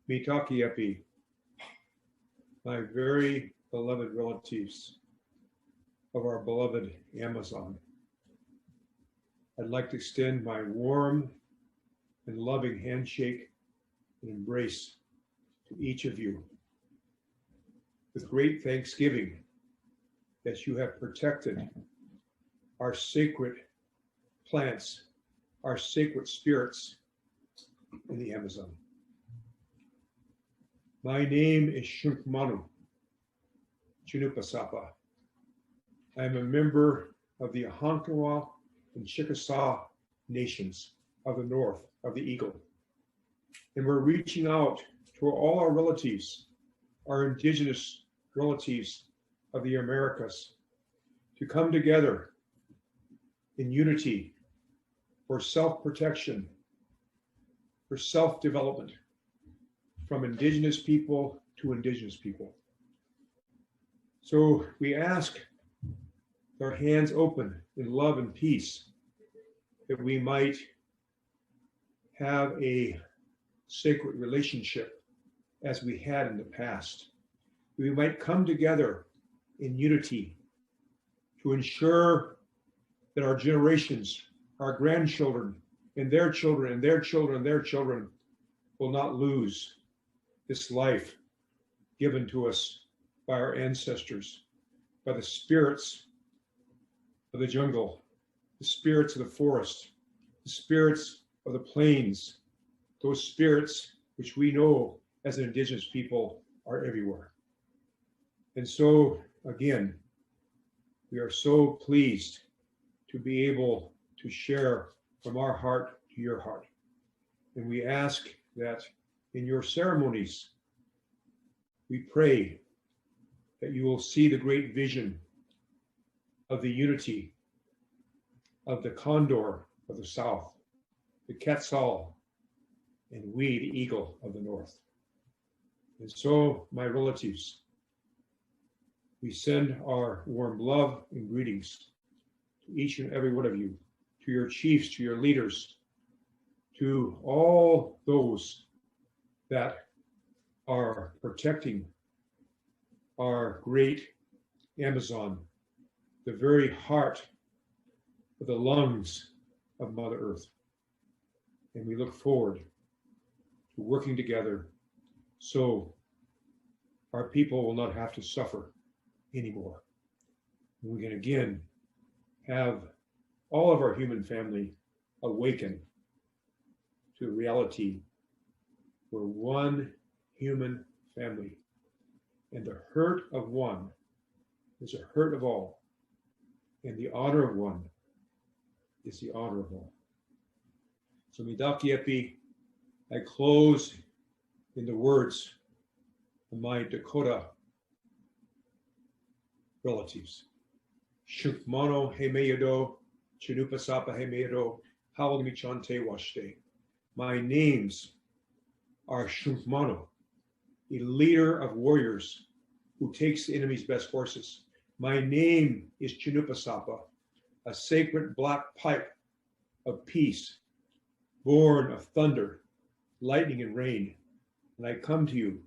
Mitakiepi, my very beloved relatives of our beloved Amazon. I'd like to extend my warm and loving handshake and embrace to each of you with great thanksgiving that you have protected our sacred plants, our sacred spirits in the Amazon. My name is Shunkmanu Chinupasapa. I am a member of the Ihanktonwan and Chickasaw Nations of the north of the Eagle. And we're reaching out to all our relatives, our indigenous relatives of the Americas, to come together in unity for self-protection, for self-development, from indigenous people to indigenous people. So we ask with our hands open in love and peace that we might have a sacred relationship as we had in the past. We might come together in unity to ensure that our generations, our grandchildren, and their children, and their children, and their children will not lose this life given to us by our ancestors, by the spirits of the jungle, the spirits of the forest, the spirits of the plains, those spirits which we know as an indigenous people are everywhere. And so, again, we are so pleased to be able to share from our heart to your heart. And we ask that in your ceremonies, we pray that you will see the great vision of the unity of the condor of the south, the Quetzal, and we, the eagle of the north. And so, my relatives, we send our warm love and greetings to each and every one of you, to your chiefs, to your leaders, to all those that are protecting our great Amazon, the very heart of the lungs of Mother Earth. And we look forward to working together so our people will not have to suffer anymore. And we can again have all of our human family awaken to the reality we're one human family, and the hurt of one is a hurt of all, and the honor of one is the honor of all. So Midakiepi, I close in the words of my Dakota relatives. Shukmano Hemeyodo, Chinupasapa Hemeyodo, Hawalmichante Washte. My names are Shunkmano, a leader of warriors who takes the enemy's best horses. My name is Chinupasapa, a sacred black pipe of peace, born of thunder, lightning, and rain. And I come to you,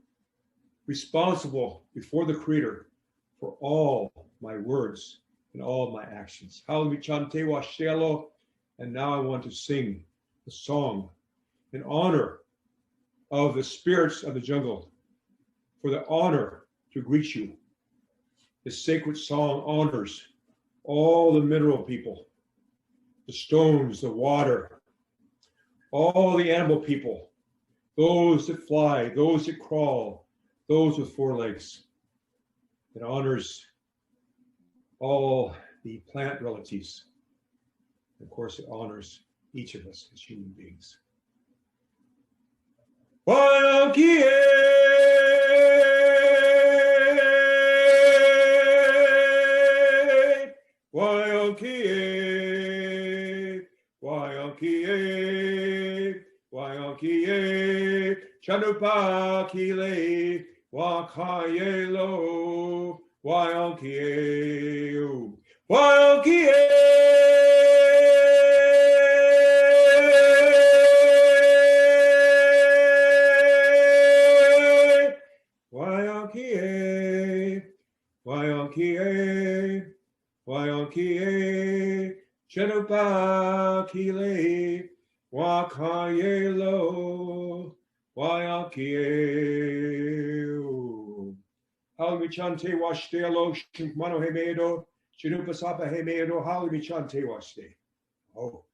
responsible before the Creator for all my words and all my actions. And now I want to sing the song in honor of the spirits of the jungle, for the honor to greet you. The sacred song honors all the mineral people, the stones, the water, all the animal people, those that fly, those that crawl, those with four legs. It honors all the plant relatives. Of course, it honors each of us as human beings. Wayankie, Wayankie, Wayankie, Wayankie, Chanupakile, Wakayelo, Wayankie, Wayankie. Wayankie, Wayankie, Chenupa Kile, Wakayelo, Wayankie. Halimichante washte alo shinkmano hemedo, Chinupasapa hemedo, Halimichante washte. Oh.